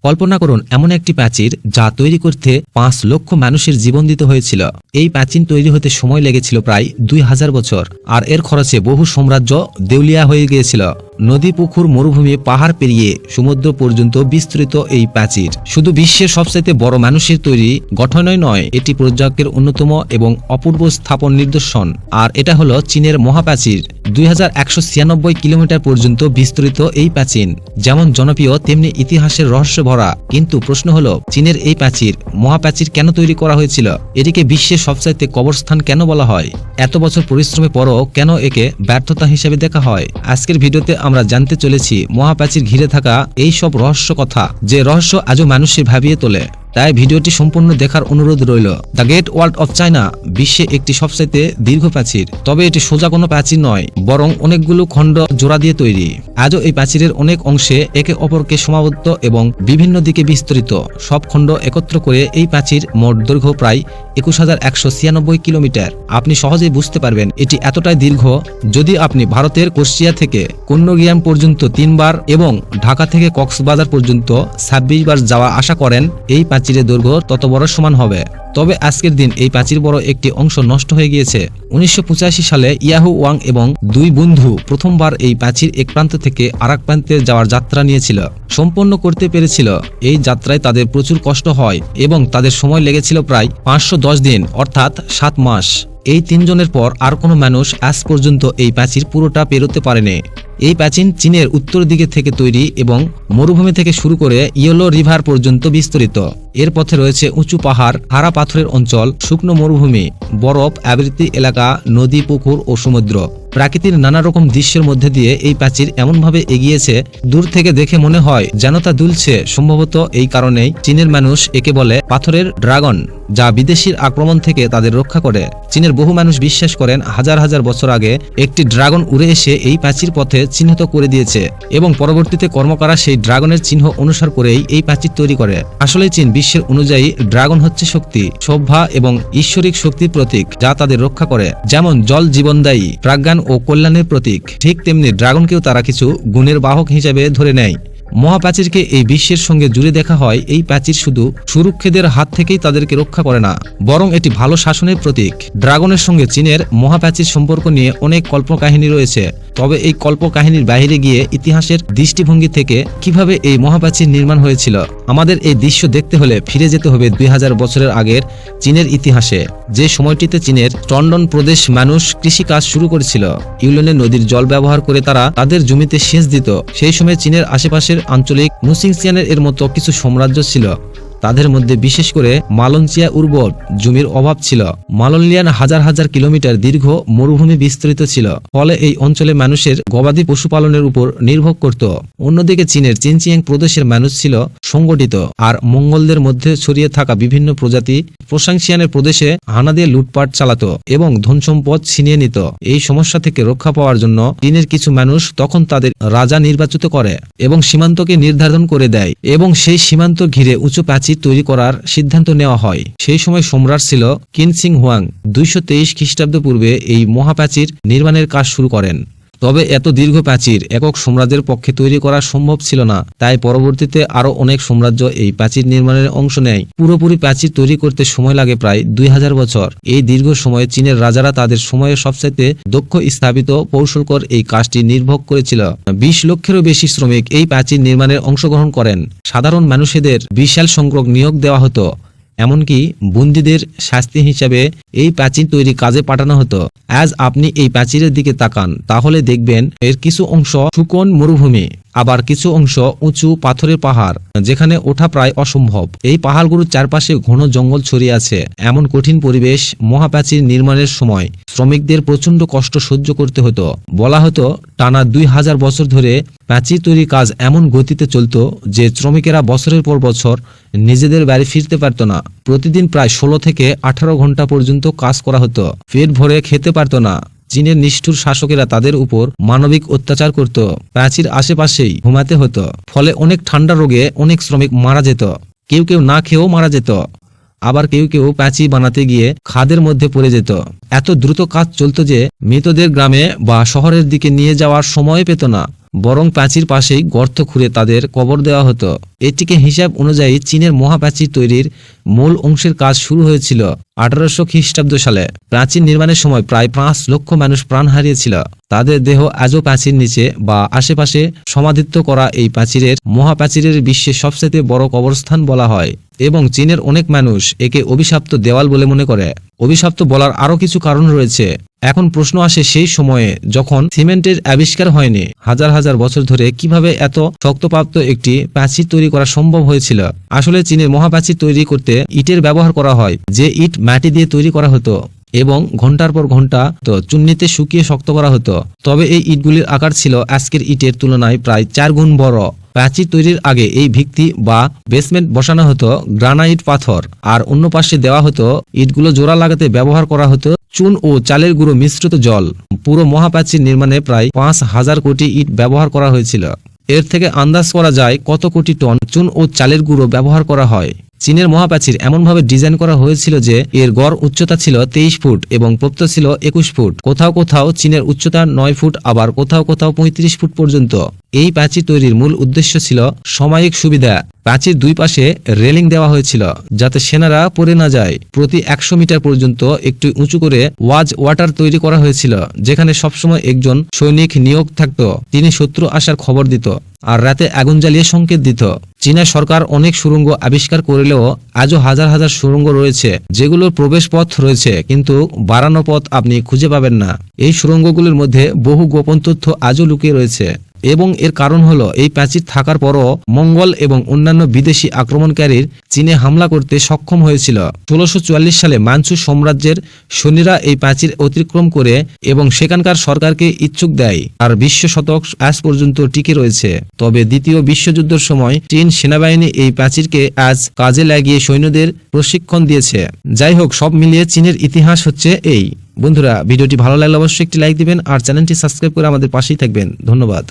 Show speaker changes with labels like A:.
A: কল্পনা করুন এমন একটি প্রাচীর যা তৈরি করতে ৫ লক্ষ মানুষের জীবন দিতে হয়েছিল। এই প্রাচীর তৈরি হতে সময় লেগেছিল প্রায় ২০০০ বছর, আর এর খরচে বহু সাম্রাজ্য দেউলিয়া হয়ে গিয়েছিল। নদী, পুকুর, মরুভূমি, পাহাড় পেরিয়ে সমুদ্র পর্যন্ত বিস্তৃত এই প্রাচীর শুধু বিশ্বের সবচাইতে বড় মানুষের তৈরি গঠনই নয়, এটি প্রজাতির অন্যতম এবং অপূর্ব স্থাপন নিদর্শন। আর এটা হলো চীনের মহাপ্রাচীর। ২১৯৬ কিলোমিটার পর্যন্ত বিস্তৃত এই প্রাচীর যেমন জনপ্রিয় তেমনি ইতিহাসের রহস্য ভরা। কিন্তু প্রশ্ন হলো, চীনের এই প্রাচীর মহাপ্রাচীর কেন তৈরি করা হয়েছিল? এটিকে বিশ্বের সবচাইতে কবরস্থান কেন বলা হয়? এত বছর পরিশ্রমের পরও কেন একে ব্যর্থতা হিসেবে দেখা হয়? আজকের ভিডিওতে আমরা জানতে চলেছি মহাপ্রাচীর ঘিরে থাকা এই সব রহস্য কথা, যে রহস্য আজও মানুষের ভাবিয়ে তোলে। তাই ভিডিওটি সম্পূর্ণ দেখার অনুরোধ রইল। The great wall of China বিশ্বে একটি সবচাইতে দীর্ঘ প্রাচীর, তবে এটি সোজা কোনো প্রাচীর নয়, বরং অনেকগুলো খণ্ড জোড়া দিয়ে তৈরি। আজও এই প্রাচীরের অনেক অংশে একে অপরকে সমাবদ্ধ এবং বিভিন্ন দিকে বিস্তৃত। সব খণ্ড একত্র করে এই প্রাচীর মোট দৈর্ঘ্য প্রায় ২১,১৯৬ কিলোমিটার। আপনি সহজেই বুঝতে পারবেন এটি এতটাই দীর্ঘ যদি আপনি ভারতের কুষ্টিয়া থেকে কুন্নগিয়াম পর্যন্ত ৩ বার এবং ঢাকা থেকে কক্সবাজার পর্যন্ত ২৬ বার যাওয়া আশা করেন, এই প্রাচীরের দৈর্ঘ্য তত বড় সমান হবে। তবে আজকের দিন এই প্রাচীর বড় একটি অংশ নষ্ট হয়ে গিয়েছে। ১৯৮৫ সালে ইয়াহু ওয়াং এবং ২ বন্ধু প্রথমবার এই প্রাচীর এক প্রান্ত থেকে আরেক প্রান্তে যাওয়ার যাত্রা নিয়েছিল। সম্পন্ন করতে পেরেছিল। এই যাত্রায় তাদের প্রচুর কষ্ট হয় এবং তাদের সময় লেগেছিল প্রায় ৫১০ দিন, অর্থাৎ ৭ মাস। এই ৩ জনের পর আর কোনো মানুষ আজ পর্যন্ত এই প্রাচীর পুরোটা পেরোতে পারেনি। এই প্রাচীর চীনের উত্তর দিকে থেকে তৈরি এবং মরুভূমি থেকে শুরু করে ইয়েলো রিভার পর্যন্ত বিস্তৃত। এর পথে রয়েছে উঁচু পাহাড়, খাড়া পাথরের অঞ্চল, শুকনো মরুভূমি, বরফ আবৃত এলাকা, নদী, পুকুর ও সমুদ্র। প্রাকৃতির নানা রকম দৃশ্যের মধ্যে দিয়ে এই প্রাচীর এমনভাবে এগিয়েছে, দূর থেকে দেখে মনে হয় যেন তা দুলছে। সম্ভবত এই কারণেই চীনের মানুষ একে বলে পাথরের ড্রাগন, যা বিদেশির আক্রমণ থেকে তাদের রক্ষা করে। চীনের বহু মানুষ বিশ্বাস করেন হাজার হাজার বছর আগে একটি ড্রাগন উড়ে এসে এই প্রাচীর পথে চিহ্নিত করে দিয়েছে এবং পরবর্তীতে কর্মকারা সেই ড্রাগনের চিহ্ন অনুসার করেই এই প্রাচীর তৈরি করে। আসলে চীন বিশ্বের অনুযায়ী ড্রাগন হচ্ছে শক্তি, সভ্যা এবং ঈশ্বরিক শক্তির প্রতীক, যা তাদের রক্ষা করে। যেমন জল জীবনদায়ী, প্রাজ্ঞান ও কল্যাণের প্রতীক, ঠিক তেমনি ড্রাগনকেও তারা কিছু গুণের বাহক হিসেবে ধরে নেয়। মহাপ্রাচীরকে এই বিশ্বের সঙ্গে জুড়ে দেখা হয়। এই প্রাচীর শুধু সুরক্ষেদের হাত থেকেই তাদেরকে রক্ষা করে না, বরং এটি ভালো শাসনের প্রতীক। ড্রাগনের সঙ্গে চীনের মহাপ্রাচীর সম্পর্ক নিয়ে অনেক কল্পকাহিনী রয়েছে। তবে এই কল্পকাহিনীর বাইরে গিয়ে ইতিহাসের দৃষ্টিভঙ্গি থেকে কিভাবে এই মহাপ্রাচীর নির্মাণ হয়েছিল, আমাদের এই দৃশ্য দেখতে হলে ফিরে যেতে হবে ২০০০ বছরের আগের চীনের ইতিহাসে। যে সময়টিতে চীনের টন্ডন প্রদেশ মানুষ কৃষিকাজ শুরু করেছিল। ইউলেনে নদীর জল ব্যবহার করে তারা তাদের জমিতে সেচ দিত। সেই সময় চীনের আশেপাশের আঞ্চলিক মুসিংসিয়ানের এর মতো কিছু সাম্রাজ্য ছিল। তাদের মধ্যে বিশেষ করে মালঞ্চিয়া উর্বর জমির অভাব ছিল। মালনলিয়ান হাজার হাজার কিলোমিটার দীর্ঘ মরুভূমি বিস্তৃত ছিল, ফলে এই অঞ্চলে মানুষের গবাদি পশুপালনের উপর নির্ভর করত। অন্যদিকে চীনের চিনচিয়াং প্রদেশের মানুষ ছিল সংগঠিত, আর মঙ্গলদের মধ্যে ছড়িয়ে থাকা বিভিন্ন প্রজাতি প্রশাংসিয়ানের প্রদেশে হানা দিয়ে লুটপাট চালাতো এবং ধনসম্পদ ছিনিয়ে নিত। এই সমস্যা থেকে রক্ষা পাওয়ার জন্য চীনের কিছু মানুষ তখন তাদের রাজা নির্বাচিত করে এবং সীমান্তকে নির্ধারণ করে দেয়, এবং সেই সীমান্ত ঘিরে উঁচু প্রাচীর তৈরি করার সিদ্ধান্ত নেওয়া হয়। সেই সময় সম্রাট ছিল কিনসিং হুয়াং। ২২৩ খ্রিস্টাব্দ পূর্বে এই মহাপ্রাচীর নির্মাণের কাজ শুরু করেন। তবে এত দীর্ঘ প্রাচীর একক সাম্রাজ্যের পক্ষে তৈরি করা সম্ভব ছিল না, তাই পরবর্তীতে আরো অনেক সাম্রাজ্য এই প্রাচীর নির্মাণের অংশ নেয়। পুরোপুরি প্রাচীর তৈরি করতে সময় লাগে প্রায় ২০০০ বছর। এই দীর্ঘ সময়ে চীনের রাজারা তাদের সময়ের সবচাইতে দক্ষ স্থাপিত কৌশলকর এই কাজটি নির্ভর করেছিল। ২০ লক্ষেরও বেশি শ্রমিক এই প্রাচীর নির্মাণে অংশগ্রহণ করেন। সাধারণ মানুষদের বিশাল সংখ্যক নিয়োগ দেওয়া হতো, এমনকি বন্দীদের শাস্তি হিসাবে এই প্রাচীর তৈরি কাজে পাঠানো হতো। আজ আপনি এই প্রাচীরের দিকে তাকান, তাহলে দেখবেন এর কিছু অংশ শুকনো মরুভূমি, আবার কিছু অংশ উঁচু পাথরের পাহাড়, যেখানে ওঠা প্রায় অসম্ভব। এই পাহাড়গুলোর চারপাশে ঘন জঙ্গল ছড়িয়ে আছে। এমন কঠিন পরিবেশ মহাপ্রাচীর নির্মাণের সময় শ্রমিকদের প্রচন্ড কষ্ট সহ্য করতে হতো। বলা হতো টানা ২০০০ বছর ধরে প্রাচীর তৈরির কাজ এমন গতিতে চলত যে শ্রমিকেরা বছরের পর বছর নিজেদের বাড়ি ফিরতে পারত না। প্রতিদিন প্রায় ১৬ থেকে ১৮ ঘন্টা পর্যন্ত কাজ করা হতো। পেট ভরে খেতে পারত না। চীনের নিষ্ঠুর শাসকেরা তাদের উপর মানবিক অত্যাচার করত। প্রাচীর আশেপাশেই ঘুমাতে হতো, ফলে অনেক ঠান্ডা রোগে অনেক শ্রমিক মারা যেত। কেউ কেউ না খেয়েও মারা যেত, আবার কেউ কেউ প্রাচীর বানাতে গিয়ে খাদের মধ্যে পড়ে যেত। এত দ্রুত কাজ চলত যে মৃতদের গ্রামে বা শহরের দিকে নিয়ে যাওয়ার সময় পেত না। বরং প্রাচীর পাশেই গর্ত খুঁড়ে তাদের কবর দেওয়া হতো। এটিকে হিসাব অনুযায়ী চীনের মহাপ্রাচীর তৈরির মূল অংশের কাজ শুরু হয়েছিল 1800 খ্রিস্টাব্দ সালে। প্রাচীর নির্মাণের সময় প্রায় 5 লক্ষ মানুষ প্রাণ হারিয়েছিল। তাদের দেহ আজও প্রাচীর নিচে বা আশেপাশে সমাধিত্ব করা। এই প্রাচীরের মহাপ্রাচীরের বিশ্বের সবচেয়ে বড় কবরস্থান বলা হয় এবং চীনের অনেক মানুষ একে অভিশপ্ত দেওয়াল বলে মনে করে। অভিশপ্ত বলার আরও কিছু কারণ রয়েছে। এখন প্রশ্ন আসে, সেই সময়ে যখন সিমেন্টের আবিষ্কার হয়নি, হাজার হাজার বছর ধরে কিভাবে এত শক্তপোক্ত একটি প্রাচীর তৈরি করা সম্ভব হয়েছিল? আসলে চীনের মহাপ্রাচীর তৈরি করতে ইটের ব্যবহার করা হয়, যে ইট মাটি দিয়ে তৈরি করা হতো এবং ঘন্টার পর ঘন্টা চুন্নিতে শুকিয়ে শক্ত করা হতো। তবে এই ইটগুলির আকার ছিল আজকের ইটের তুলনায় প্রায় 4 গুণ বড়। প্রাচীর তৈরির আগে এই ভিত্তি বা বেসমেন্ট বসানো হতো গ্রানাইট পাথর, আর অন্য পাশে দেওয়া হতো ইটগুলো জোড়া লাগাতে ব্যবহার করা হতো চুন ও চালের গুঁড়ো মিশ্রিত জল। পুরো মহাপ্রাচীর নির্মাণে প্রায় 5000 কোটি ইট ব্যবহার করা হয়েছিল। এর থেকে আন্দাজ করা যায় কত কোটি টন চুন ও চালের গুঁড়ো ব্যবহার করা হয়। চীনের মহাপ্রাচীর এমনভাবে ডিজাইন করা হয়েছিল যে এর গড় উচ্চতা ছিল 23 ফুট এবং প্রস্থ ছিল 21 ফুট। কোথাও কোথাও চীনের উচ্চতা 9 ফুট, আবার কোথাও কোথাও 35 ফুট পর্যন্ত। এই প্রাচীর তৈরির মূল উদ্দেশ্য ছিল সাময়িক সুবিধা। প্রাচীর দুই পাশে রেলিং দেওয়া হয়েছিল যাতে সেনারা পড়ে না যায়। প্রতি 100 মিটার পর্যন্ত একটু উঁচু করে ওয়াচ ওয়াটার তৈরি করা হয়েছিল, যেখানে সবসময় একজন সৈনিক নিয়োগ থাকত। তিনি শত্রু আসার খবর দিত আর রাতে আগুন জ্বালিয়ে সংকেত দিত। চীনা সরকার অনেক সুড়ঙ্গ আবিষ্কার করলেও আজও হাজার হাজার সুড়ঙ্গ রয়েছে যেগুলোর প্রবেশ পথ রয়েছে কিন্তু বাড়ানো পথ আপনি খুঁজে পাবেন না। এই সুড়ঙ্গগুলোর মধ্যে বহু গোপন তথ্য আজও লুকিয়ে রয়েছে এবং এর কারণ হলো এই প্রাচীর থাকার পরও মঙ্গল এবং অন্যান্য বিদেশি আক্রমণকারীর চীনে হামলা করতে সক্ষম হয়েছিল। 1644 সালে মাঞ্চু সাম্রাজ্যের সৈন্যরা এই প্রাচীর অতিক্রম করে এবং সেখানকার সরকারকে ইচ্ছুক দেয়, আর বিশ্ব শতক আজ পর্যন্ত টিকে রয়েছে। তবে দ্বিতীয় বিশ্বযুদ্ধের সময় চীন সেনাবাহিনী এই প্রাচীরকে আজ কাজে লাগিয়ে সৈন্যদের প্রশিক্ষণ দিয়েছে। যাই হোক, সব মিলিয়ে চীনের ইতিহাস হচ্ছে এই। বন্ধুরা, ভিডিওটি ভালো লাগলে অবশ্যই একটি লাইক দিবেন আর চ্যানেলটি সাবস্ক্রাইব করে আমাদের পাশেই থাকবেন। ধন্যবাদ।